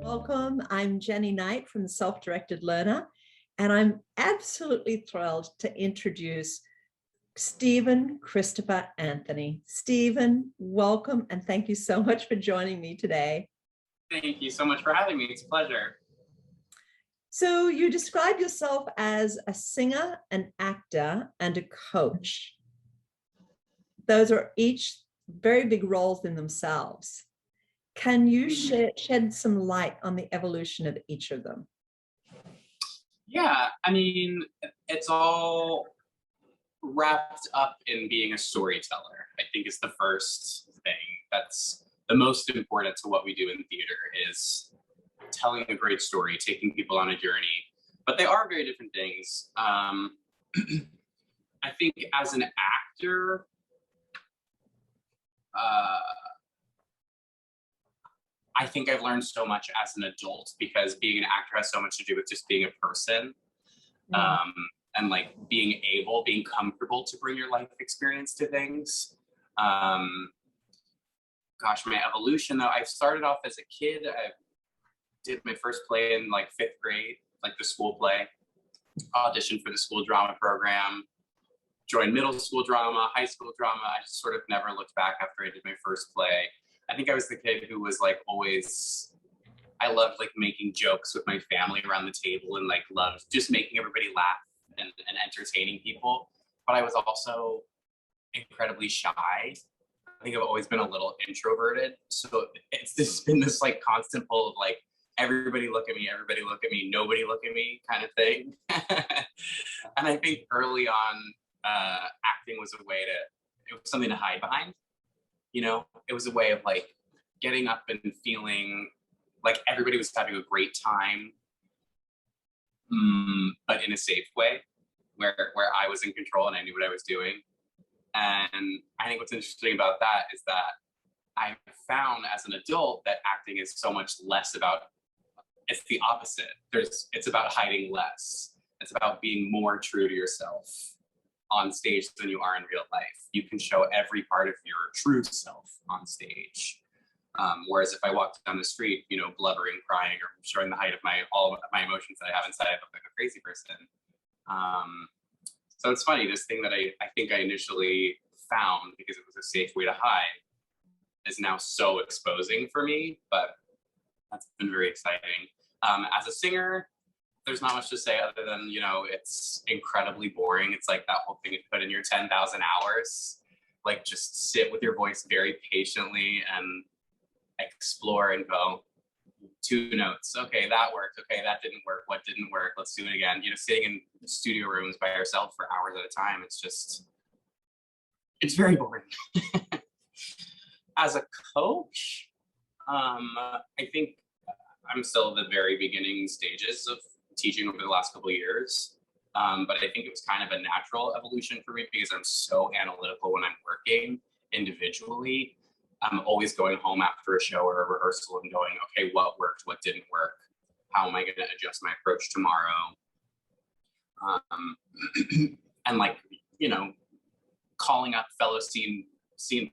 Welcome. I'm Jenny Knight from the Self-Directed Learner, and I'm absolutely thrilled to introduce Stephen Christopher Anthony. Stephen, welcome, and thank you so much for joining me today. Thank you so much for having me. It's a pleasure. So you describe yourself as a singer, an actor, and a coach. Those are each very big roles in themselves. Can you shed some light on the evolution of each of them? Yeah, I mean, it's all wrapped up in being a storyteller. I think is the first thing that's the most important to what we do in theater is telling a great story, taking people on a journey. But they are very different things. I think as an actor, I think I've learned so much as an adult because being an actor has so much to do with just being a person, and like being comfortable to bring your life experience to things. Gosh, my evolution though, I started off as a kid. I did my first play in like 5th grade, like the school play, auditioned for the school drama program, joined middle school drama, high school drama. I just sort of never looked back after I did my first play. I think I was the kid who was like always, I loved like making jokes with my family around the table and like loved just making everybody laugh and entertaining people. But I was also incredibly shy. I think I've always been a little introverted. So it's been this like constant pull of like, everybody look at me, nobody look at me kind of thing. And I think early on, acting was a way it was something to hide behind. You know, it was a way of like getting up and feeling like everybody was having a great time, but in a safe way where I was in control and I knew what I was doing. And I think what's interesting about that is that I found as an adult that acting is so much less about, it's the opposite. It's about hiding less. It's about being more true to yourself on stage than you are in real life. You can show every part of your true self on stage. Whereas if I walked down the street, you know, blubbering, crying, or showing the height of all of my emotions that I have inside, I look like a crazy person. So it's funny, this thing that I think I initially found because it was a safe way to hide is now so exposing for me, but that's been very exciting. As a singer, there's not much to say other than, you know, it's incredibly boring. It's like that whole thing you put in your 10,000 hours, like just sit with your voice very patiently and explore and go 2 notes. Okay, that worked. Okay, that didn't work. What didn't work? Let's do it again. You know, sitting in studio rooms by yourself for hours at a time, it's very boring. As a coach, I think I'm still at the very beginning stages of teaching over the last couple of years. But I think it was kind of a natural evolution for me because I'm so analytical when I'm working individually. I'm always going home after a show or a rehearsal and going, okay, what worked, what didn't work? How am I going to adjust my approach tomorrow? And like, you know, calling up fellow scene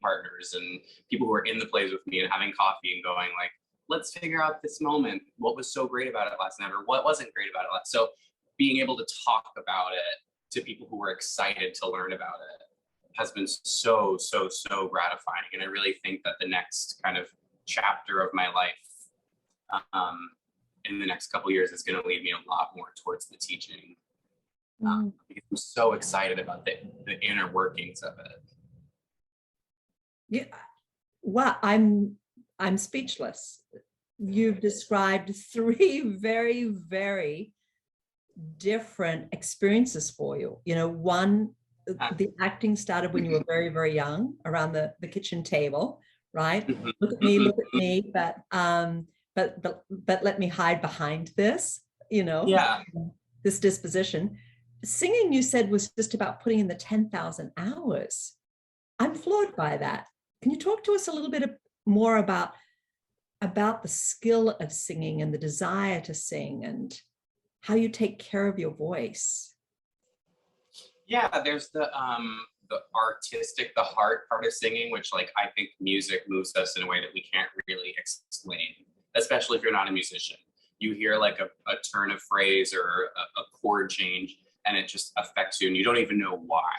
partners and people who are in the plays with me and having coffee and going like, let's figure out this moment. What was so great about it last night, or what wasn't great about it last? So being able to talk about it to people who were excited to learn about it has been so gratifying. And I really think that the next kind of chapter of my life in the next couple of years is going to lead me a lot more towards the teaching. Because I'm so excited about the inner workings of it. Yeah, well, I'm speechless. You've described 3 very, very different experiences for you. You know, one, the acting started when you were very, very young, around the kitchen table, right? Look at me, but let me hide behind this, you know, this disposition. Singing, you said, was just about putting in the 10,000 hours. I'm floored by that. Can you talk to us a little bit more about the skill of singing and the desire to sing and how you take care of your voice? Yeah, there's the artistic, the heart part of singing, which like I think music moves us in a way that we can't really explain. especially if you're not a musician. You hear like a turn of phrase or a chord change, and it just affects you, and you don't even know why.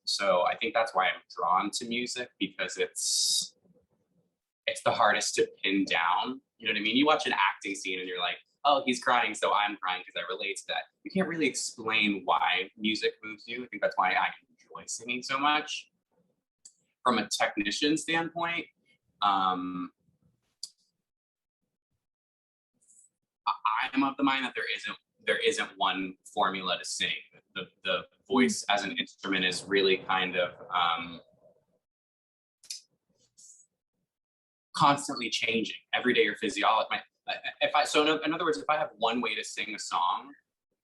So I think that's why I'm drawn to music, because it's the hardest to pin down. You know what I mean? You watch an acting scene and you're like, oh, he's crying, so I'm crying because I relate to that. You can't really explain why music moves you. I think that's why I enjoy singing so much. From a technician standpoint, I'm of the mind that there isn't one formula to sing. The voice as an instrument is really kind of constantly changing. Every day your physiology. In other words, if I have one way to sing a song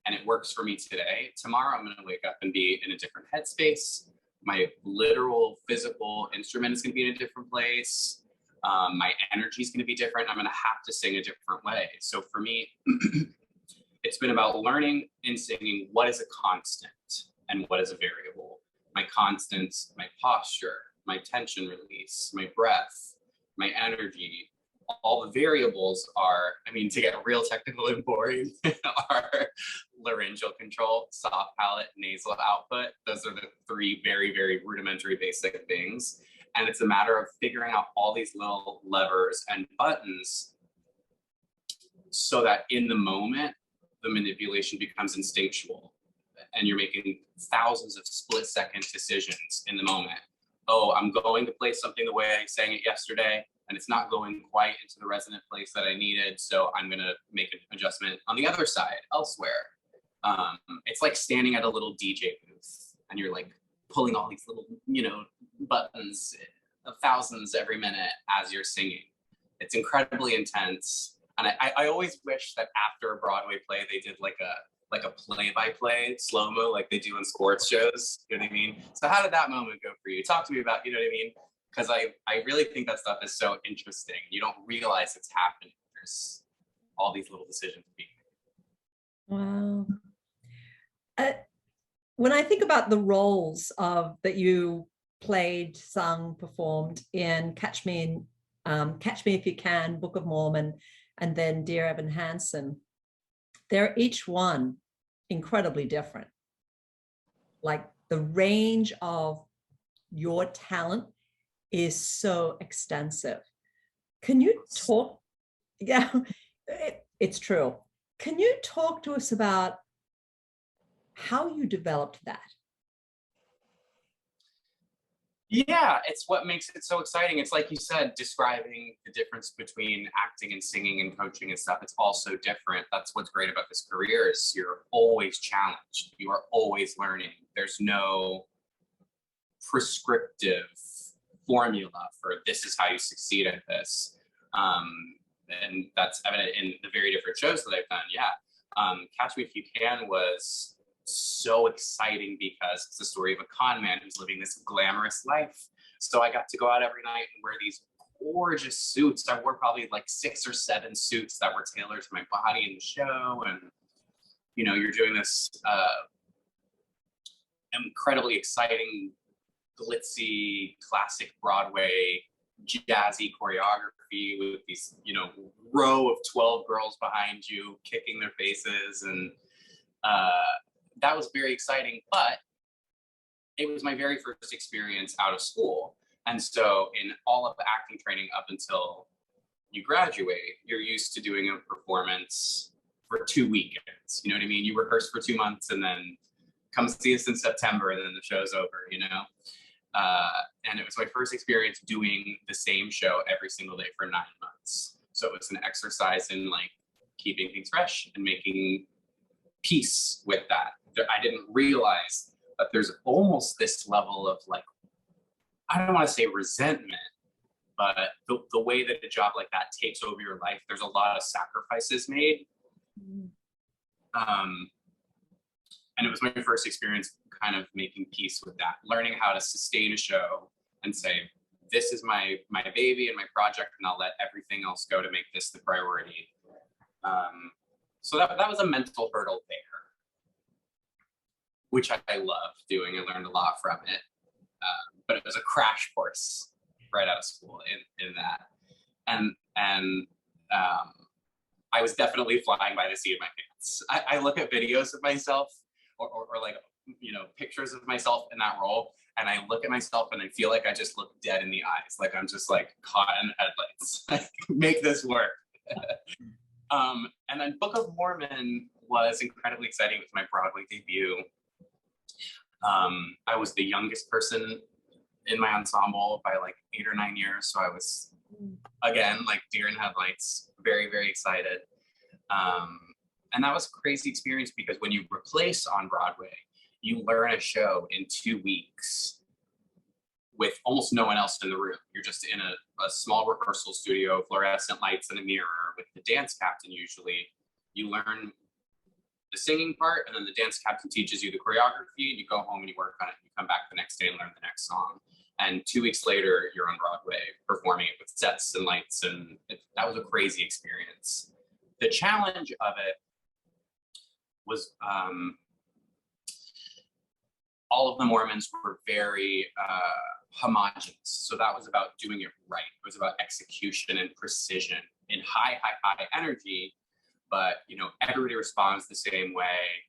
and it works for me today, tomorrow I'm going to wake up and be in a different headspace. My literal physical instrument is going to be in a different place. My energy is going to be different. I'm going to have to sing a different way. So for me, it's been about learning in singing what is a constant and what is a variable. My constants, my posture, my tension release, my breath, my energy. All the variables are, I mean, to get real technical and boring, are laryngeal control, soft palate, nasal output. Those are the three very, very rudimentary basic things. And it's a matter of figuring out all these little levers and buttons so that in the moment, the manipulation becomes instinctual and you're making thousands of split-second decisions in the moment. Oh, I'm going to play something the way I sang it yesterday, and it's not going quite into the resonant place that I needed, so I'm going to make an adjustment on the other side, elsewhere. It's like standing at a little DJ booth, and you're like pulling all these little, buttons of thousands every minute as you're singing. It's incredibly intense. And I always wish that after a Broadway play, they did like a play-by-play slow-mo like they do in sports shows. You know what I mean? So how did that moment go for you? Talk to me about, you know what I mean? Because I really think that stuff is so interesting. You don't realize it's happening. There's all these little decisions being made. Wow. When I think about the roles that you played, sung, performed in Catch Me If You Can, Book of Mormon, and then Dear Evan Hansen, they're each one incredibly different. Like the range of your talent is so extensive. Can you talk? Yeah, it's true. Can you talk to us about how you developed that? Yeah, it's what makes it so exciting. It's like you said, describing the difference between acting and singing and coaching and stuff. It's all so different. That's what's great about this career is you're always challenged. You are always learning. There's no prescriptive formula for this is how you succeed at this. And that's evident in the very different shows that I've done. Yeah. Catch Me If You Can was so exciting because it's the story of a con man who's living this glamorous life. So I got to go out every night and wear these gorgeous suits. I wore probably like 6 or 7 suits that were tailored to my body in the show. And, you're doing this incredibly exciting, glitzy, classic Broadway, jazzy choreography with these, row of 12 girls behind you kicking their faces. And that was very exciting, but it was my very first experience out of school. And so in all of the acting training up until you graduate, you're used to doing a performance for 2 weekends. You know what I mean? You rehearse for 2 months and then come see us in September and then the show's over, And it was my first experience doing the same show every single day for 9 months. So it was an exercise in like keeping things fresh and making peace with that. I didn't realize that there's almost this level of like, I don't want to say resentment, but the way that a job like that takes over your life, there's a lot of sacrifices made. And it was my first experience kind of making peace with that, learning how to sustain a show and say, this is my baby and my project, and I'll let everything else go to make this the priority. So that was a mental hurdle there, which I loved doing. I learned a lot from it. But it was a crash course right out of school in that. And I was definitely flying by the seat of my pants. I look at videos of myself or like, you know, pictures of myself in that role, and I look at myself and I feel like I just look dead in the eyes. Like I'm just like caught in the headlights. Like, make this work. And then Book of Mormon was incredibly exciting with my Broadway debut. I was the youngest person in my ensemble by like 8 or 9 years. So I was, again, like deer in headlights, very, very excited. And that was a crazy experience because when you replace on Broadway, you learn a show in 2 weeks with almost no one else in the room. You're just in a small rehearsal studio, fluorescent lights and a mirror with the dance captain usually. You learn the singing part, and then the dance captain teaches you the choreography, and you go home and you work on it. You come back the next day and learn the next song. And 2 weeks later, you're on Broadway performing it with sets and lights, and that was a crazy experience. The challenge of it was all of the Mormons were very homogenous. So that was about doing it right. It was about execution and precision in high energy, but you know, everybody responds the same way.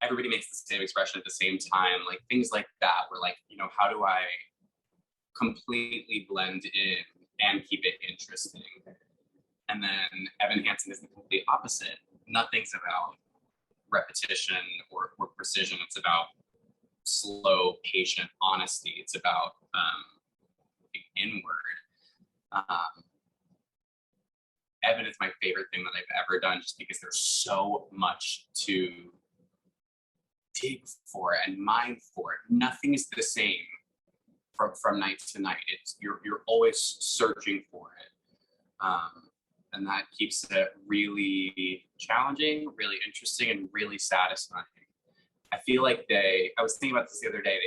Everybody makes the same expression at the same time, like things like that. We're like, you know, how do I completely blend in and keep it interesting? And then Evan Hansen is the complete opposite. Nothing's about repetition or precision. It's about slow, patient honesty. It's about inward. Evan is my favorite thing that I've ever done, just because there's so much to dig for and mine for. Nothing is the same from night to night. It's you're always searching for it, and that keeps it really challenging, really interesting, and really satisfying. I feel like I was thinking about this the other day.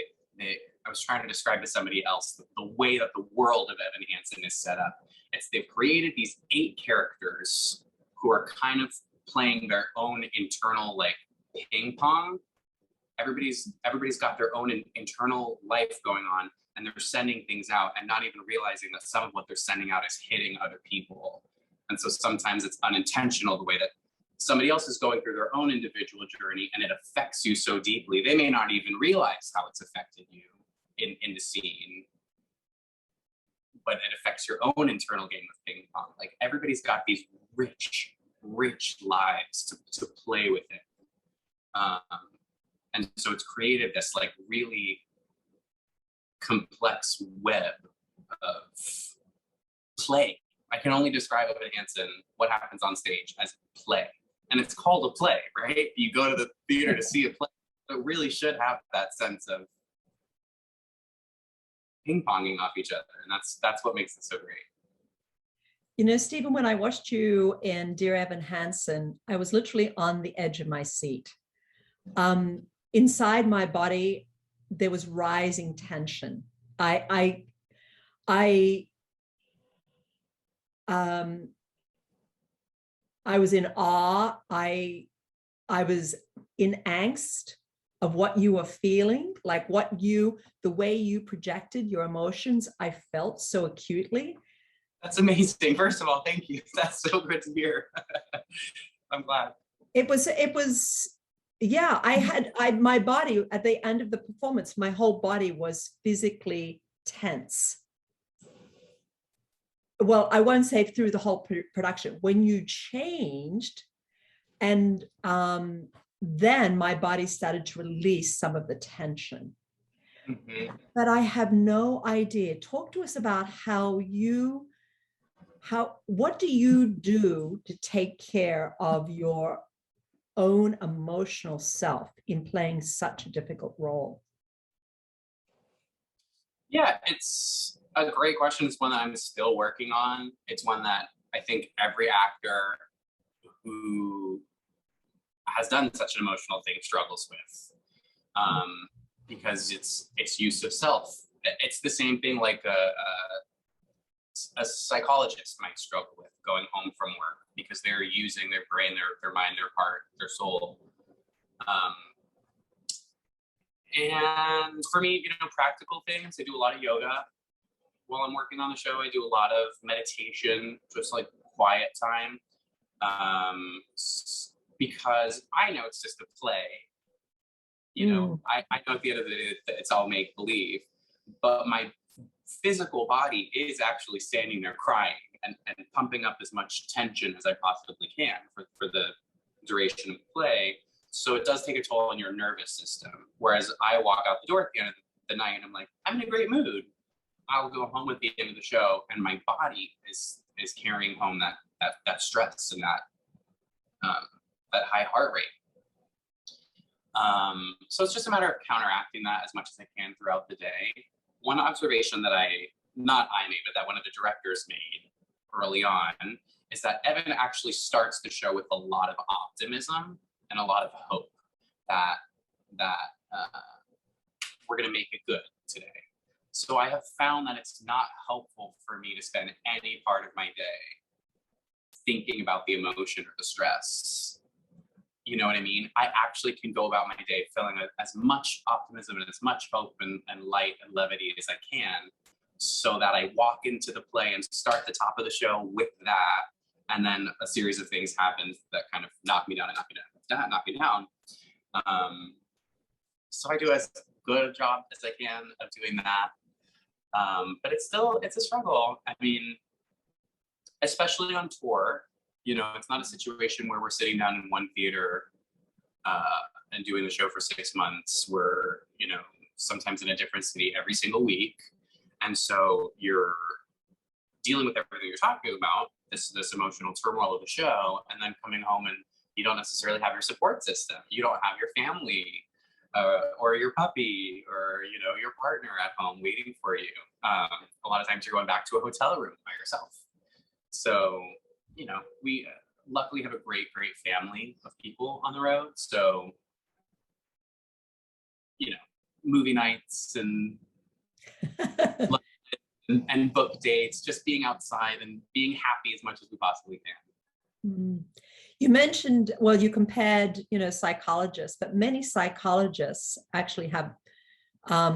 I was trying to describe to somebody else the way that the world of Evan Hansen is set up. They've created these 8 characters who are kind of playing their own internal like ping pong. Everybody's got their own internal life going on, and they're sending things out and not even realizing that some of what they're sending out is hitting other people. And so sometimes it's unintentional, the way that somebody else is going through their own individual journey, and it affects you so deeply. They may not even realize how it's affected you in the scene, but it affects your own internal game of ping pong. Like everybody's got these rich lives to play with it. And so it's created this like really complex web of play. I can only describe Evan Hansen, what happens on stage, as play. And it's called a play, right? You go to the theater to see a play. It really should have that sense of ping-ponging off each other. And that's what makes it so great. You know, Stephen, when I watched you in Dear Evan Hansen, I was literally on the edge of my seat. Inside my body, there was rising tension. I was in awe. I was in angst of what you were feeling, like the way you projected your emotions. I felt so acutely. That's amazing. First of all, thank you. That's so good to hear. I'm glad. It was, yeah, my body at the end of the performance, my whole body was physically tense. Well, I won't say through the whole production. When you changed, and then my body started to release some of the tension. Mm-hmm. But I have no idea. Talk to us about what do you do to take care of your own emotional self in playing such a difficult role? Yeah, it's a great question. It's one that I'm still working on. It's one that I think every actor who has done such an emotional thing struggles with, because it's use of self. It's the same thing like a psychologist might struggle with going home from work, because they're using their brain, their mind, their heart, their soul. And for me, you know, practical things, I do a lot of yoga while I'm working on the show. I do a lot of meditation, just like quiet time. because I know it's just a play. You know, I know at the end of the day that it's all make believe, but my physical body is actually standing there crying and pumping up as much tension as I possibly can for the duration of the play. So it does take a toll on your nervous system. Whereas I walk out the door at the end of the night and I'm like, I'm in a great mood. I'll go home at the end of the show, and my body is carrying home that stress and that high heart rate. So it's just a matter of counteracting that as much as I can throughout the day. One observation that not I made, but that one of the directors made early on is that Evan actually starts the show with a lot of optimism and a lot of hope that we're going to make it good today. So I have found that it's not helpful for me to spend any part of my day thinking about the emotion or the stress. You know what I mean? I actually can go about my day feeling as much optimism and as much hope and light and levity as I can, so that I walk into the play and start the top of the show with that. And then a series of things happen that kind of knock me down and knock me down. So I do as good a job as I can of doing that. But it's a struggle. I mean, especially on tour, you know, it's not a situation where we're sitting down in one theater and doing the show for 6 months. We're, you know, sometimes in a different city every single week. And so you're dealing with everything you're talking about, this emotional turmoil of the show, and then coming home and you don't necessarily have your support system. You don't have your family or your puppy or, you know, your partner at home waiting for you. A lot of times you're going back to a hotel room by yourself. So, you know, we luckily have a great family of people on the road. So, you know, movie nights and and book dates, just being outside and being happy as much as we possibly can. You mentioned, well, you compared, you know, psychologists, but many psychologists actually have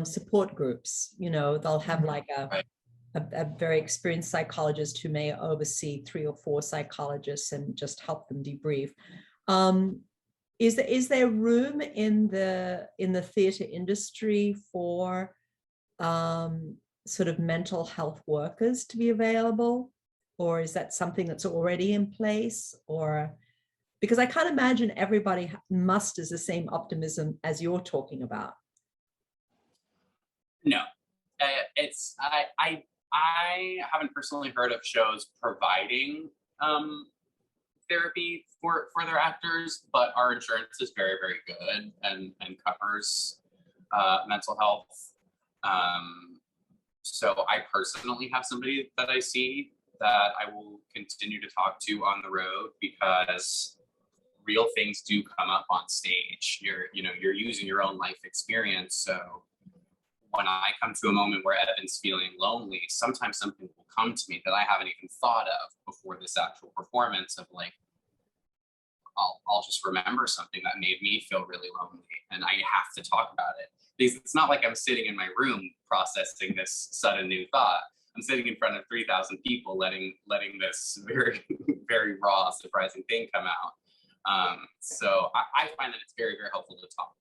support groups. You know, they'll have like a very experienced psychologist who may oversee 3 or 4 psychologists and just help them debrief. Is there room in the theater industry for sort of mental health workers to be available, or is that something that's already in place? Or because I can't imagine everybody musters the same optimism as you're talking about. No, it's I haven't personally heard of shows providing therapy for their actors, but our insurance is very good and covers mental health. So I personally have somebody that I see that I will continue to talk to on the road, because real things do come up on stage. You're using your own life experience. So when I come to a moment where Evan's feeling lonely, sometimes something will come to me that I haven't even thought of before this actual performance, of like, I'll just remember something that made me feel really lonely, and I have to talk about it. Because it's not like I'm sitting in my room processing this sudden new thought. I'm sitting in front of 3,000 people, letting this very raw, surprising thing come out. So I find that it's very helpful to talk,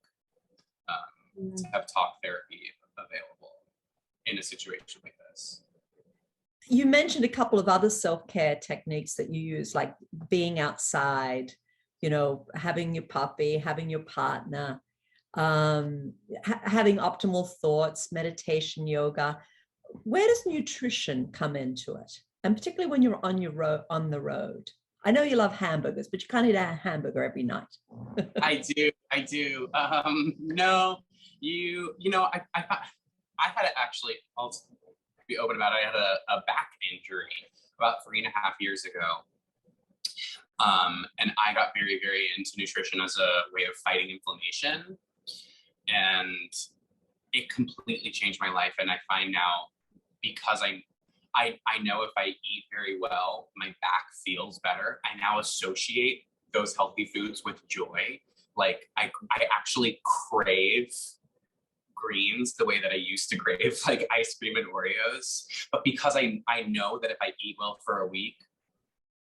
to have talk therapy available in a situation like this. You mentioned a couple of other self-care techniques that you use, like being outside, you know, having your puppy, having your partner, having optimal thoughts, meditation, yoga. Where does nutrition come into it? And particularly when you're on the road. I know you love hamburgers, but you can't eat a hamburger every night. I do. No, I had actually, I'll be open about it. I had a back injury about 3.5 years ago. And I got very into nutrition as a way of fighting inflammation. And it completely changed my life. And I find now, because I know if I eat very well, my back feels better. I now associate those healthy foods with joy. Like I actually crave greens the way that I used to crave like ice cream and Oreos. But because I know that if I eat well for a week,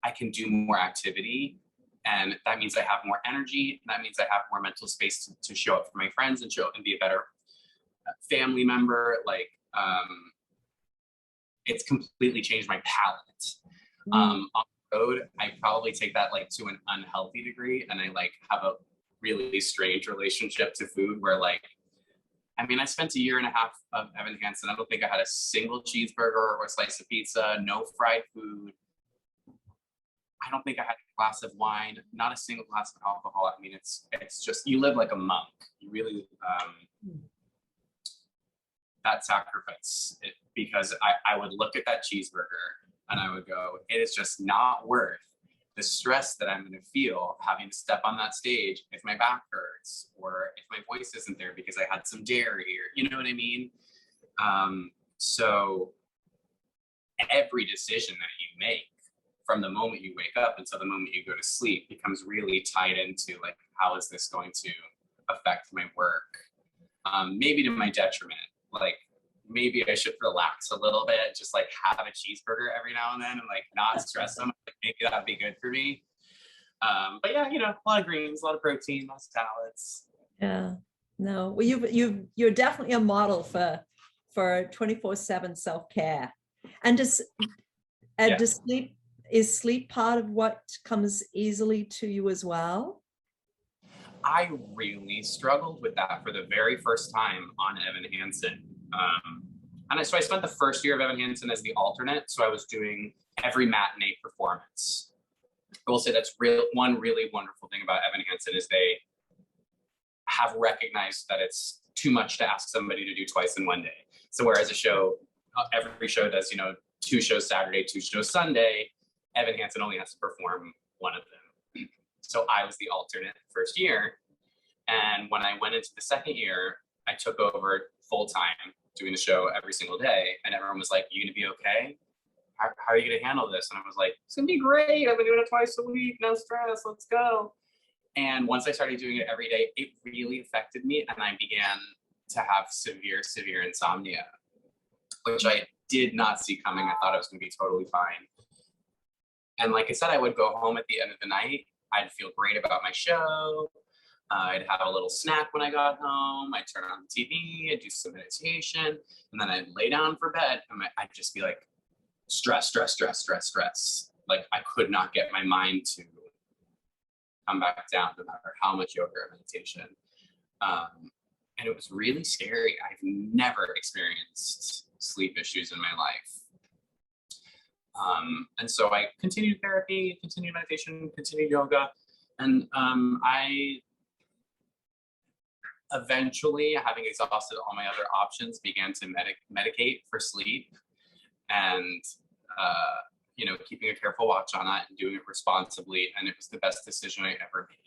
I can do more activity. And that means I have more energy. And that means I have more mental space to show up for my friends and show up and be a better family member. Like, it's completely changed my palate. On the road, I probably take that like to an unhealthy degree. And I like have a really strange relationship to food where like, I mean, I spent a year and a half of Evan Hansen. I don't think I had a single cheeseburger or a slice of pizza, no fried food. I don't think I had a glass of wine, not a single glass of alcohol. I mean, it's just, you live like a monk. You really, that sacrifice, because I would look at that cheeseburger and I would go, it is just not worth the stress that I'm going to feel having to step on that stage if my back hurts or if my voice isn't there because I had some dairy, or you know what I mean? So every decision that you make from the moment you wake up until the moment you go to sleep becomes really tied into like, how is this going to affect my work? Maybe to my detriment. Like, maybe I should relax a little bit, just like have a cheeseburger every now and then and like not stress them. Like, maybe that'd be good for me. But yeah, you know, a lot of greens, a lot of protein, lots of salads. Yeah, no, well, you're definitely a model for 24/7 self-care. And does is sleep part of what comes easily to you as well? I really struggled with that for the very first time on Evan Hansen. So I spent the first year of Evan Hansen as the alternate. So I was doing every matinee performance. I will say that's one really wonderful thing about Evan Hansen is they have recognized that it's too much to ask somebody to do twice in one day. So whereas a show, every show does, you know, 2 shows Saturday, 2 shows Sunday, Evan Hansen only has to perform one of them. So I was the alternate the first year. And when I went into the second year, I took over full time doing the show every single day. And everyone was like, you gonna be okay? How are you gonna handle this? And I was like, it's gonna be great. I've been doing it twice a week, no stress, let's go. And once I started doing it every day, it really affected me. And I began to have severe insomnia, which I did not see coming. I thought I was gonna be totally fine. And like I said, I would go home at the end of the night. I'd feel great about my show. I'd have a little snack when I got home. I'd turn on the TV, I'd do some meditation, and then I'd lay down for bed and I'd just be like, stress. Like I could not get my mind to come back down no matter how much yoga or meditation. And it was really scary. I've never experienced sleep issues in my life. And so I continued therapy, continued meditation, continued yoga. And I eventually, having exhausted all my other options, began to medicate for sleep and, you know, keeping a careful watch on that and doing it responsibly. And it was the best decision I ever made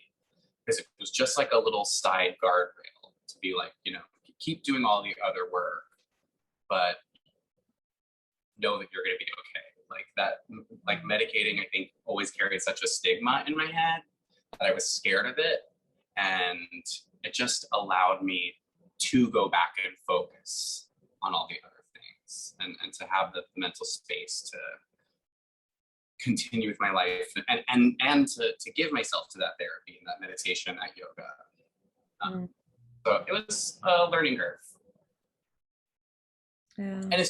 because it was just like a little side guardrail to be like, you know, keep doing all the other work, but know that you're going to be okay. Like that, like medicating, I think always carried such a stigma in my head that I was scared of it. And it just allowed me to go back and focus on all the other things and to have the mental space to continue with my life and to give myself to that therapy and that meditation, that yoga. So it was a learning curve. Yeah. And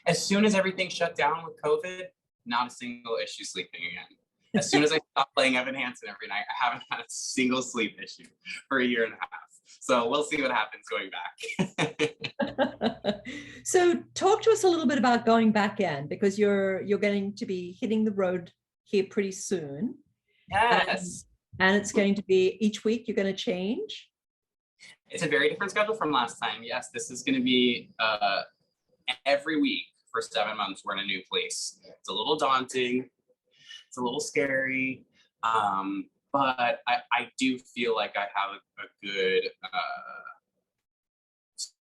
as soon as everything shut down with COVID, not a single issue sleeping again. As soon as I stopped playing Evan Hansen every night, I haven't had a single sleep issue for a year and a half. So we'll see what happens going back. So talk to us a little bit about going back in, because you're going to be hitting the road here pretty soon. Yes. And it's going to be each week you're going to change. It's a very different schedule from last time. Yes, this is going to be every week for 7 months. We're in a new place. It's a little daunting. It's a little scary. But I do feel like I have a good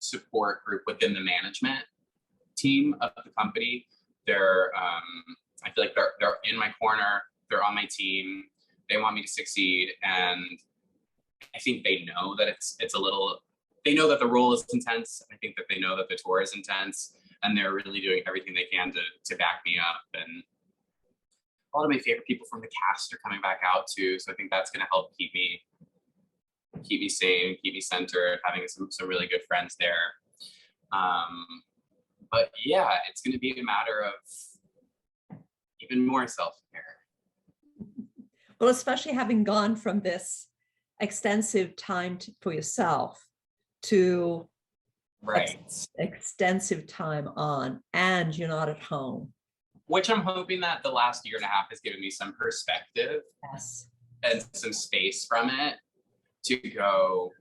support group within the management team of the company. They're, I feel like they're in my corner. They're on my team. They want me to succeed. And I think they know that it's a little, they know that the role is intense. I think that they know that the tour is intense, and they're really doing everything they can to back me up. And a lot of my favorite people from the cast are coming back out too. So I think that's going to help keep me sane, keep me centered, having some really good friends there. But yeah, it's going to be a matter of even more self-care. Well, especially having gone from this extensive time for yourself to Right. extensive time on, and you're not at home. Which I'm hoping that the last year and a half has given me some perspective Yes. and some space from it to go,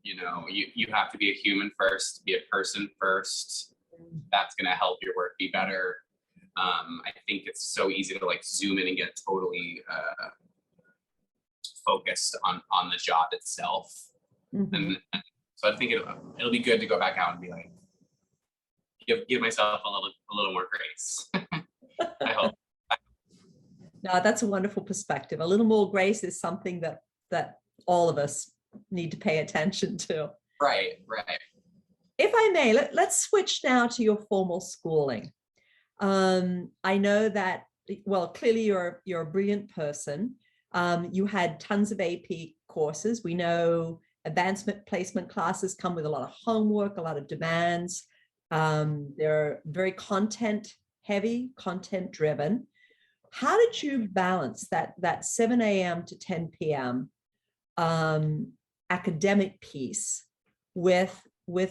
you know, you have to be a human first, be a person first. That's going to help your work be better. I think it's so easy to like zoom in and get totally focused on the job itself. Mm-hmm. And so I think it'll be good to go back out and be like, give myself a little more grace. I hope. No, that's a wonderful perspective. A little more grace is something that all of us need to pay attention to. Right. If I may, let's switch now to your formal schooling. I know that, well, clearly you're a brilliant person. You had tons of AP courses. We know advancement placement classes come with a lot of homework, a lot of demands. They're very content heavy, content driven. How did you balance that 7 a.m. to 10 p.m. Academic piece with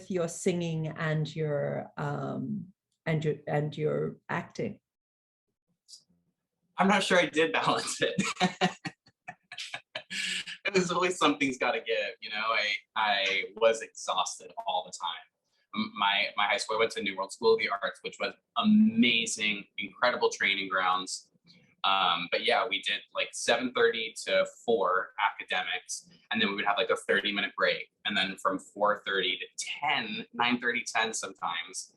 your singing and your acting? I'm not sure I did balance it. There's always something's got to give, you know. I was exhausted all the time. My high school, I went to New World School of the Arts, which was amazing, incredible training grounds. But yeah, we did like 7:30 to 4 academics, and then we would have like a 30-minute break. And then from 4:30 to 10, 9:30, 10 sometimes,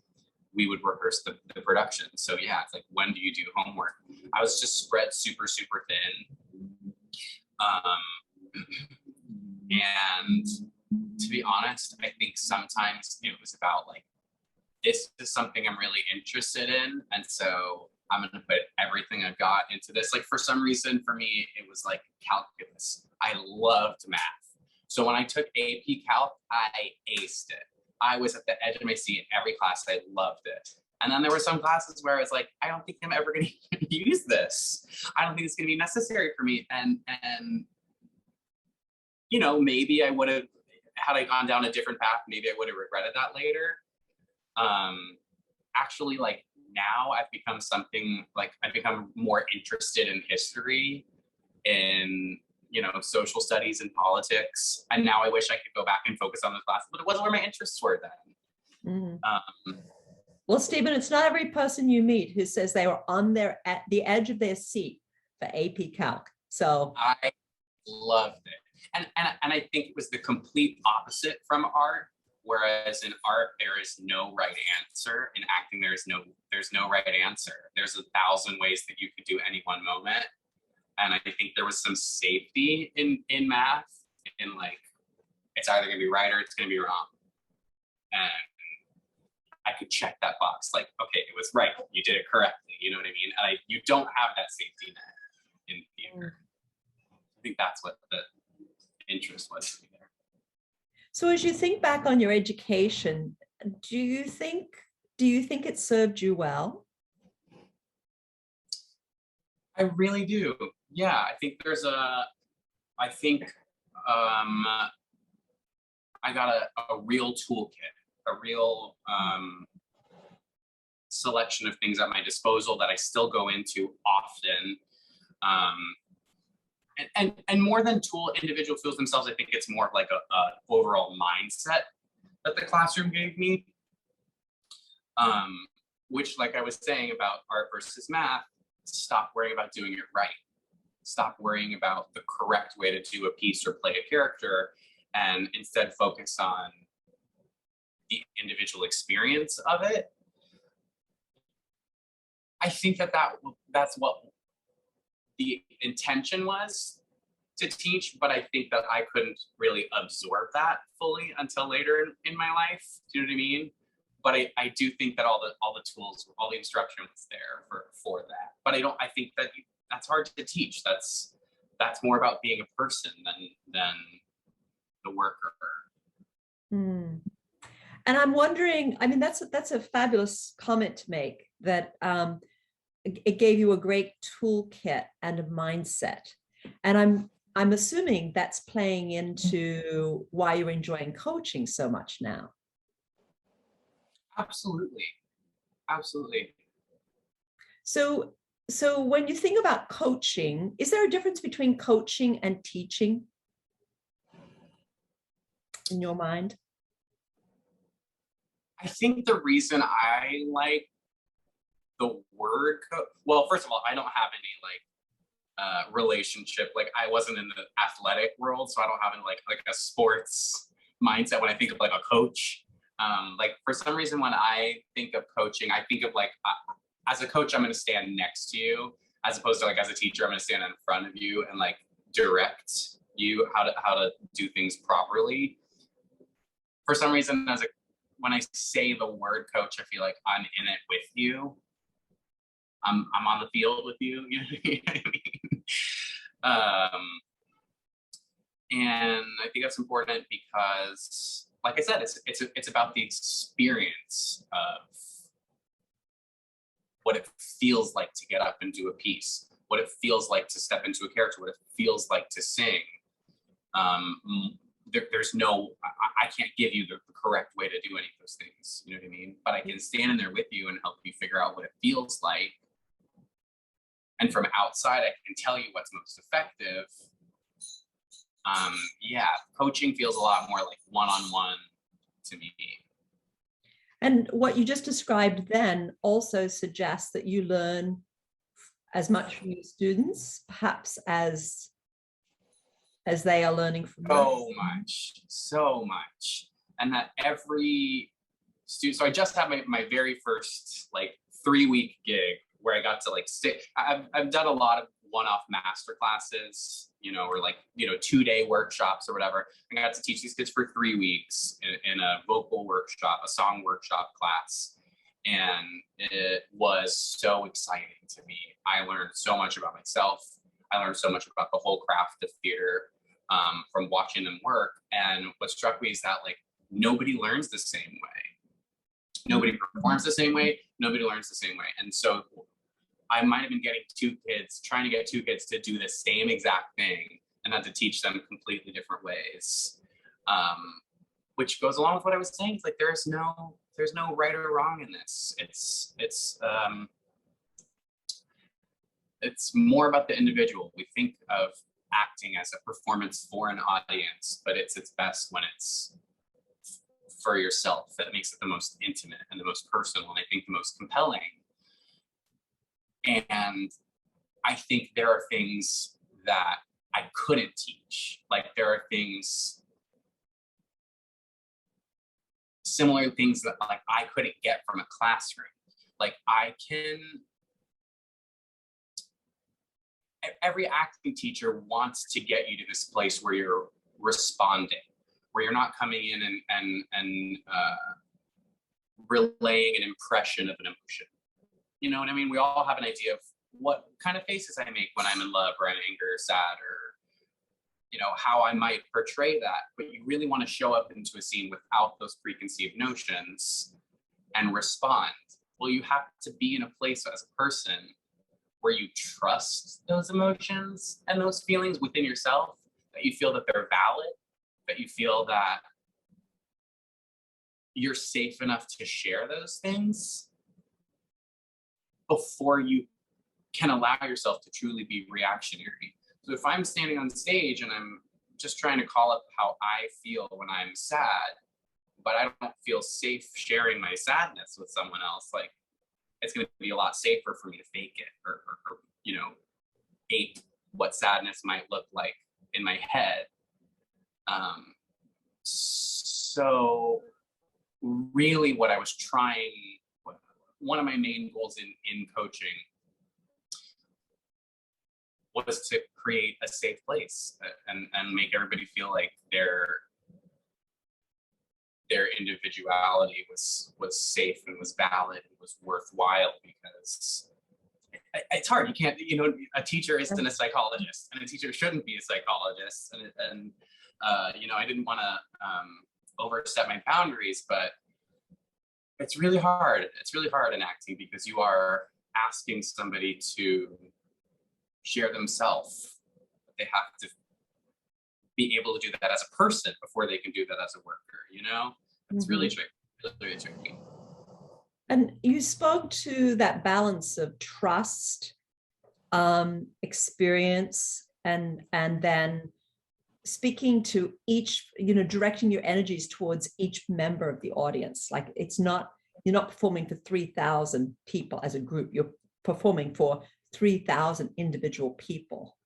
we would rehearse the production. So yeah, it's like, when do you do homework? I was just spread super, super thin. And to be honest, I think sometimes it was about like, this is something I'm really interested in. And so I'm going to put everything I've got into this. Like, for some reason, for me, it was like calculus. I loved math. So when I took AP Calc, I aced it. I was at the edge of my seat in every class. I loved it. And then there were some classes where I was like, I don't think I'm ever going to use this. I don't think it's going to be necessary for me. And you know, maybe I would have, had I gone down a different path, maybe I would have regretted that later. Actually, like, now I've become I've become more interested in history, in, you know, social studies and politics. And now I wish I could go back and focus on those classes, but it wasn't where my interests were then. Mm-hmm. Well, Stephen, it's not every person you meet who says they were at the edge of their seat for AP Calc. So I loved it. And I think it was the complete opposite from art. Whereas in art, there is no right answer. In acting, there's no right answer. There's 1,000 ways that you could do any one moment. And I think there was some safety in math, in like, it's either gonna be right or it's gonna be wrong. And I could check that box, like, okay, it was right, you did it correctly, you know what I mean? And you don't have that safety net in theater. I think that's what the interest was there. So as you think back on your education, do you think it served you well? I really do. Yeah, I think I got a real toolkit, a real selection of things at my disposal that I still go into often. And more than individual tools themselves, I think it's more of like a overall mindset that the classroom gave me. Which, like I was saying about art versus math, stop worrying about doing it right. Stop worrying about the correct way to do a piece or play a character, and instead focus on the individual experience of it. I think that's what the intention was to teach, but I think that I couldn't really absorb that fully until later in my life. Do you know what I mean? But I do think that all the tools, all the instruction was there for that. But I think that that's hard to teach. That's more about being a person than the worker. Mm. And I'm wondering, I mean, that's a fabulous comment to make, that it gave you a great toolkit and a mindset. And I'm assuming that's playing into why you're enjoying coaching so much now. Absolutely. Absolutely. So when you think about coaching, is there a difference between coaching and teaching in your mind? I think the reason I like the word well, first of all, I don't have any relationship. Like, I wasn't in the athletic world, so I don't have any like a sports mindset when I think of like a coach. Like, for some reason, when I think of coaching, I think of like, as a coach, I'm going to stand next to you, as opposed to like as a teacher, I'm going to stand in front of you and like direct you how to do things properly. For some reason, when I say the word coach, I feel like I'm in it with you. I'm on the field with you. You know what I mean? And I think that's important because, like I said, it's about the experience of what it feels like to get up and do a piece, what it feels like to step into a character, what it feels like to sing. There's no, I can't give you the correct way to do any of those things. You know what I mean? But I can stand in there with you and help you figure out what it feels like. And from outside, I can tell you what's most effective. Yeah, coaching feels a lot more like one-on-one to me. And what you just described then also suggests that you learn as much from your students, perhaps as they are learning from you. So much. And that every student, so I just had my very first like 3-week gig where I got to like sit. I've done a lot of one-off master classes, or like, 2-day workshops or whatever. I got to teach these kids for 3 weeks in a vocal workshop, a song workshop class. And it was so exciting to me. I learned so much about myself. I learned so much about the whole craft of theater from watching them work. And what struck me is that like nobody learns the same way. Nobody performs the same way. Nobody learns the same way. And so I might have been trying to get two kids to do the same exact thing and had to teach them completely different ways. Which goes along with what I was saying. It's like there's no right or wrong in this. It's more about the individual. We think of acting as a performance for an audience, but it's its best when it's for yourself. That makes it the most intimate and the most personal, and I think the most compelling. And I think there are things that I couldn't teach. Like there are similar things that like I couldn't get from a classroom. Like every acting teacher wants to get you to this place where you're responding, where you're not coming in and relaying an impression of an emotion. You know what I mean? We all have an idea of what kind of faces I make when I'm in love or in anger or sad, or how I might portray that. But you really want to show up into a scene without those preconceived notions and respond. Well, you have to be in a place as a person where you trust those emotions and those feelings within yourself, that you feel that they're valid, that you feel that you're safe enough to share those things before you can allow yourself to truly be reactionary. So if I'm standing on stage and I'm just trying to call up how I feel when I'm sad, but I don't feel safe sharing my sadness with someone else, like it's going to be a lot safer for me to fake it or ape what sadness might look like in my head. So really what I was trying, one of my main goals in coaching was to create a safe place and make everybody feel like their individuality was safe and was valid and was worthwhile, because it's hard. You can't, a teacher isn't a psychologist, and a teacher shouldn't be a psychologist. And I didn't want to overstep my boundaries, but it's really hard. It's really hard in acting because you are asking somebody to share themselves. They have to be able to do that as a person before they can do that as a worker, It's really tricky, really tricky. And you spoke to that balance of trust, experience, and then speaking to each, directing your energies towards each member of the audience. Like you're not performing for 3,000 people as a group, you're performing for 3,000 individual people.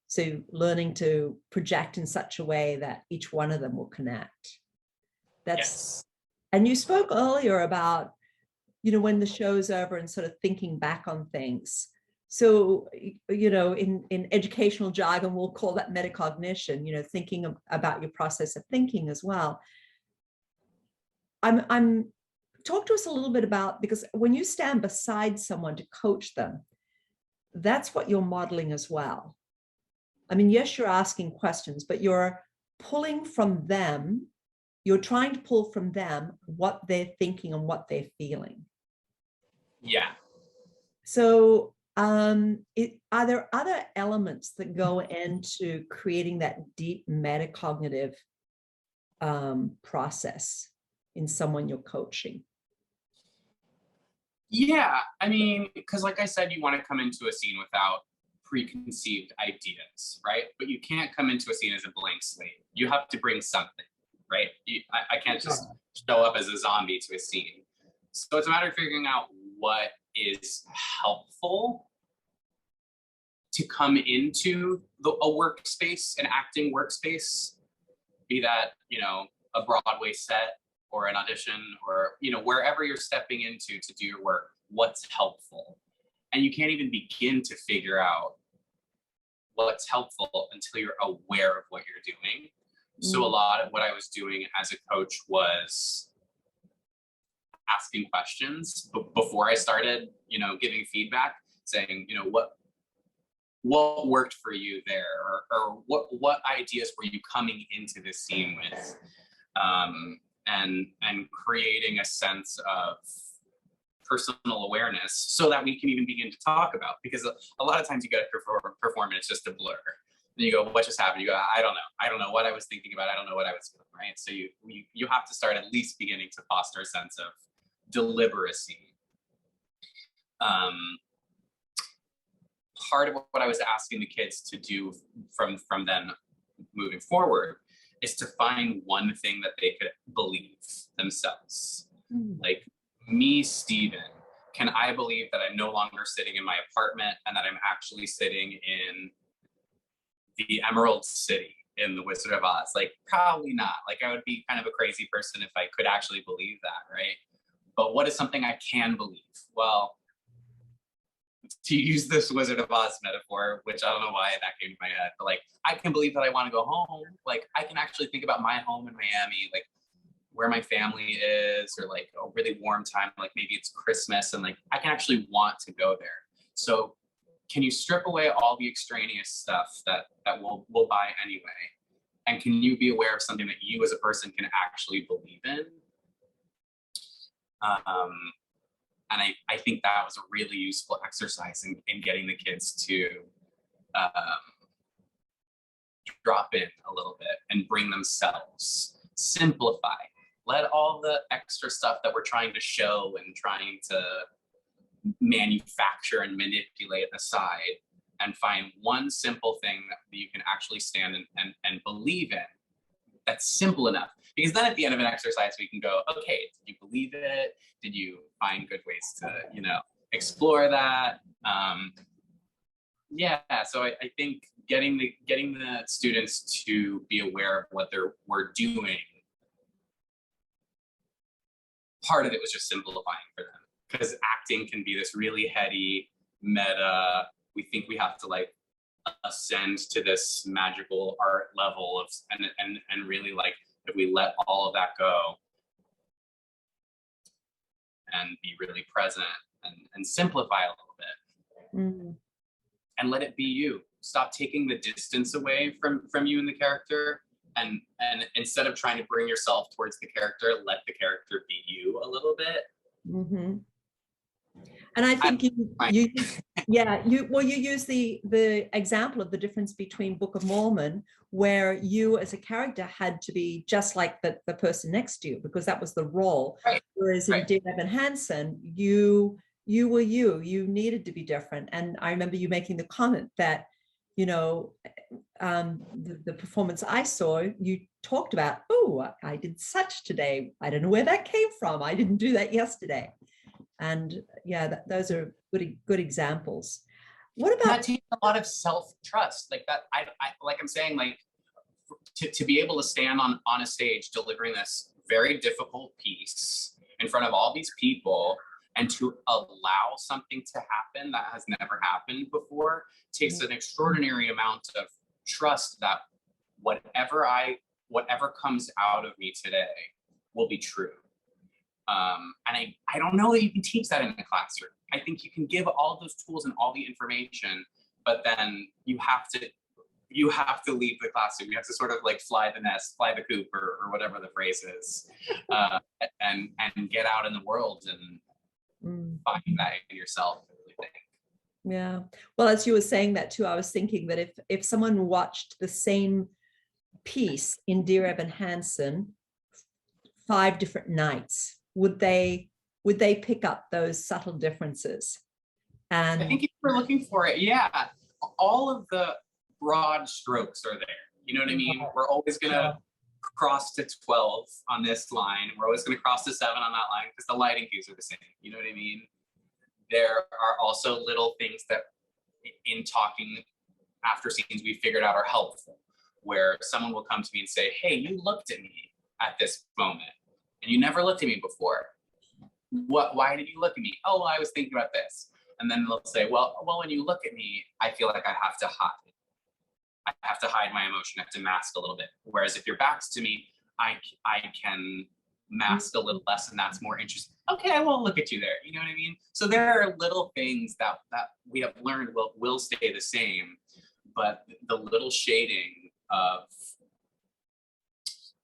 So learning to project in such a way that each one of them will connect. Yes. And you spoke earlier about, when the show's over and sort of thinking back on things. So, in educational jargon, we'll call that metacognition, thinking about your process of thinking as well. Talk to us a little bit about, because when you stand beside someone to coach them, that's what you're modeling as well. I mean, yes, you're asking questions, but you're pulling from them. You're trying to pull from them what they're thinking and what they're feeling. Yeah. So are there other elements that go into creating that deep metacognitive process in someone you're coaching? Yeah, I mean, because like I said, you want to come into a scene without preconceived ideas, right? But you can't come into a scene as a blank slate. You have to bring something, right? I can't just show up as a zombie to a scene. So it's a matter of figuring out what is helpful to come into a workspace, an acting workspace, be that, a Broadway set or an audition or, wherever you're stepping into to do your work, what's helpful. And you can't even begin to figure out what's helpful until you're aware of what you're doing. So a lot of what I was doing as a coach was asking questions before I started, giving feedback, saying, what worked for you there, or what ideas were you coming into this scene with, and creating a sense of personal awareness so that we can even begin to talk about, because a lot of times you get to perform and it's just a blur. And you go, what just happened? You go, I don't know what I was thinking about. I don't know what I was feeling, right? So you have to start at least beginning to foster a sense of deliberacy. Part of what I was asking the kids to do from then moving forward is to find one thing that they could believe themselves. Like me, Steven, can I believe that I'm no longer sitting in my apartment and that I'm actually sitting in the Emerald City in The Wizard of Oz? Like, probably not. Like, I would be kind of a crazy person if I could actually believe that, right? But what is something I can believe? Well, to use this Wizard of Oz metaphor, which I don't know why that came to my head, but like, I can believe that I want to go home. Like, I can actually think about my home in Miami, like where my family is, or like a really warm time, like maybe it's Christmas, and like I can actually want to go there. So can you strip away all the extraneous stuff that we'll buy anyway? And can you be aware of something that you as a person can actually believe in? And I think that was a really useful exercise in getting the kids to drop in a little bit and bring themselves, simplify, let all the extra stuff that we're trying to show and trying to manufacture and manipulate aside, and find one simple thing that you can actually stand and believe in that's simple enough. Because then at the end of an exercise, we can go, okay, did you believe it? Did you find good ways to, explore that? So I think getting the students to be aware of what we're doing, part of it was just simplifying for them. Because acting can be this really heady, meta, we think we have to like ascend to this magical art level of, and really like, if we let all of that go and be really present and simplify a little bit, Mm. and let it be you. Stop taking the distance away from you and the character, and instead of trying to bring yourself towards the character, let the character be you a little bit. Mm-hmm. And I think you yeah, you use the example of the difference between Book of Mormon, where you as a character had to be just like the person next to you because that was the role. Right. Whereas in Right. Dear Evan Hansen, you were you needed to be different. And I remember you making the comment that, you know, the performance I saw, you talked about, oh, I did such today. I don't know where that came from. I didn't do that yesterday. And yeah, those are good examples. What about that takes a lot of self-trust, like that? I like I'm saying, like to be able to stand on a stage delivering this very difficult piece in front of all these people and to allow something to happen that has never happened before takes an extraordinary amount of trust that whatever comes out of me today will be true. And I don't know that you can teach that in the classroom. I think you can give all those tools and all the information, but then you have to leave the classroom. You have to sort of like fly the nest, fly the coop, or whatever the phrase is, and get out in the world and find that in yourself. I really think. Yeah. Well, as you were saying that too, I was thinking that if someone watched the same piece in Dear Evan Hansen 5 different nights, would they pick up those subtle differences? And I think if we're looking for it, yeah, all of the broad strokes are there. You know what I mean? We're always gonna cross to 12 on this line. We're always gonna cross to 7 on that line because the lighting cues are the same. You know what I mean? There are also little things that in talking after scenes we figured out are helpful, where someone will come to me and say, hey, you looked at me at this moment and you never looked at me before. Why did you look at me? Oh, well, I was thinking about this. And then they'll say, well, when you look at me, I feel like I have to hide. I have to hide my emotion. I have to mask a little bit. Whereas if your back's to me, I can mask a little less, and that's more interesting. Okay, I won't look at you there. You know what I mean? So there are little things that we have learned will stay the same, but the little shading of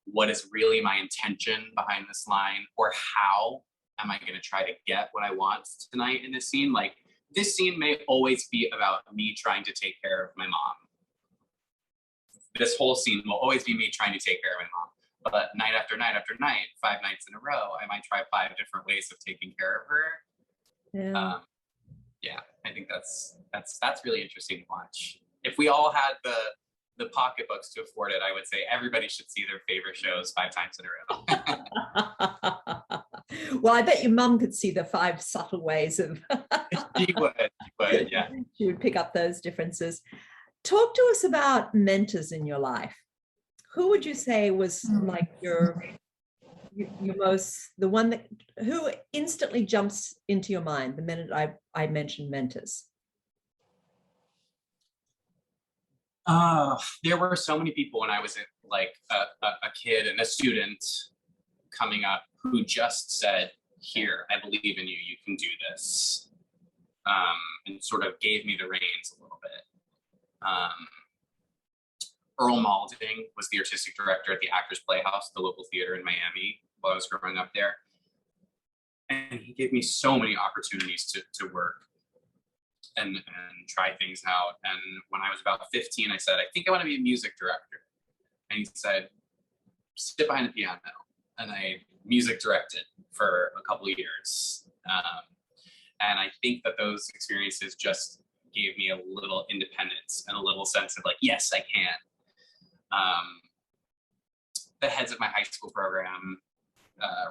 what is really my intention behind this line, or how am I going to try to get what I want tonight in this scene? Like, this scene may always be about me trying to take care of my mom. This whole scene will always be me trying to take care of my mom. But night after night after night, 5 nights in a row, I might try 5 different ways of taking care of her. yeah. Yeah, I think that's really interesting to watch. If we all had the pocketbooks to afford it, I would say everybody should see their favorite shows 5 times in a row. Well, I bet your mum could see the 5 subtle ways of She would, yeah. She would pick up those differences. Talk to us about mentors in your life. Who would you say was like your most, the one that, who instantly jumps into your mind the minute I mentioned mentors? There were so many people when I was like a kid and a student coming up who just said, here, I believe in you, you can do this. And sort of gave me the reins a little bit. Earl Malding was the artistic director at the Actors Playhouse, the local theater in Miami, while I was growing up there. And he gave me so many opportunities to work and try things out. And when I was about 15, I said, I think I want to be a music director. And he said, sit behind the piano. And I music directed for a couple of years. And I think that those experiences just gave me a little independence and a little sense of like, yes, I can. The heads of my high school program,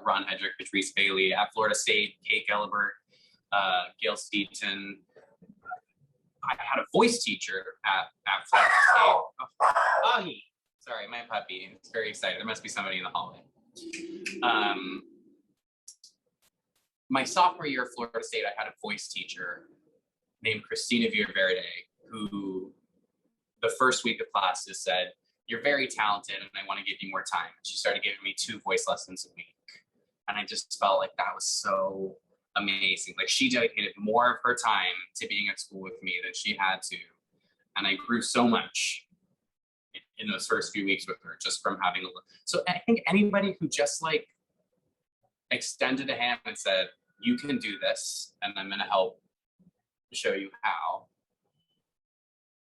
Ron Hedrick, Patrice Bailey, at Florida State, Kate Gelibert, Gail Steaton. I had a voice teacher at Florida State. Oh, Augie. Sorry, my puppy. It's very excited. There must be somebody in the hallway. My sophomore year at Florida State, I had a voice teacher named Christina Villaverde, who the first week of classes said, you're very talented and I want to give you more time. She started giving me 2 voice lessons a week. And I just felt like that was so amazing. Like she dedicated more of her time to being at school with me than she had to. And I grew so much in those first few weeks with her just from having a look. So I think anybody who just like extended a hand and said, you can do this and I'm going to help show you how,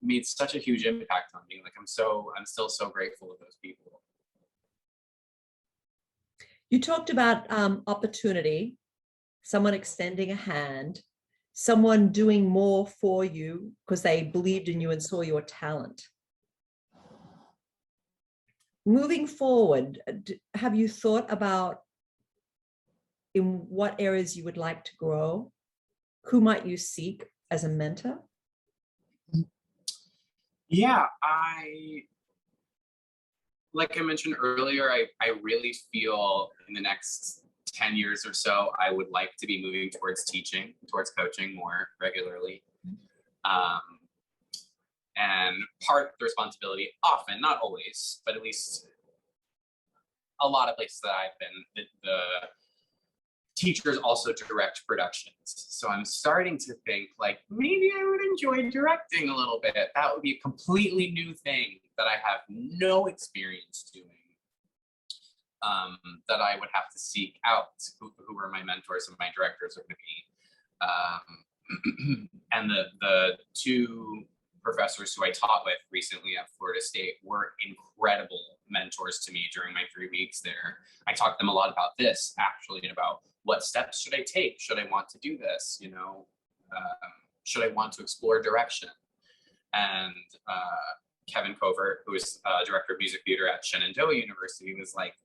made such a huge impact on me. Like I'm still so grateful of those people. You talked about opportunity, someone extending a hand, someone doing more for you because they believed in you and saw your talent. Moving forward, have you thought about in what areas you would like to grow? Who might you seek as a mentor? Yeah, like I mentioned earlier, I really feel in the next 10 years or so, I would like to be moving towards teaching, towards coaching more regularly. And part of the responsibility, often, not always, but at least a lot of places that I've been, the teachers also direct productions. So I'm starting to think like, maybe I would enjoy directing a little bit. That would be a completely new thing that I have no experience doing, that I would have to seek out who are my mentors and my directors are going to be. And the two professors who I taught with recently at Florida State were incredible mentors to me during my 3 weeks there. I talked to them a lot about this, actually, and about what steps should I take? Should I want to do this? You know, should I want to explore direction? And Kevin Covert, who is director of music theater at Shenandoah University, was like,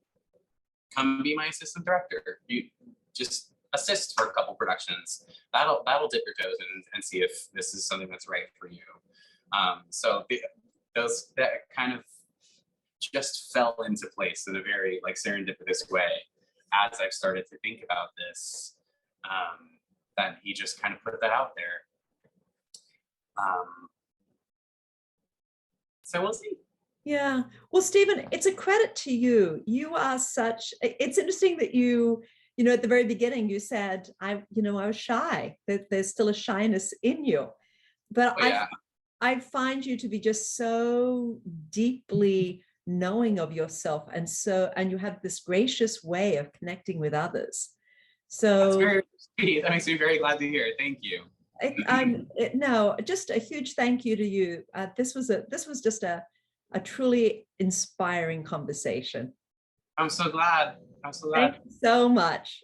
come be my assistant director. You just assist for a couple productions. That'll dip your toes in and see if this is something that's right for you. So that kind of just fell into place in a very like serendipitous way as I've started to think about this. That he just kind of put that out there. So we'll see. Yeah. Well, Stephen, it's a credit to you. You are it's interesting that you know, at the very beginning, you said, I was shy, that there's still a shyness in you. But Oh, yeah. I find you to be just so deeply knowing of yourself. And you have this gracious way of connecting with others. So that's very sweet. That makes me very glad to hear. Thank you. No, just a huge thank you to you. This was just a truly inspiring conversation. I'm so glad. Thank you so much.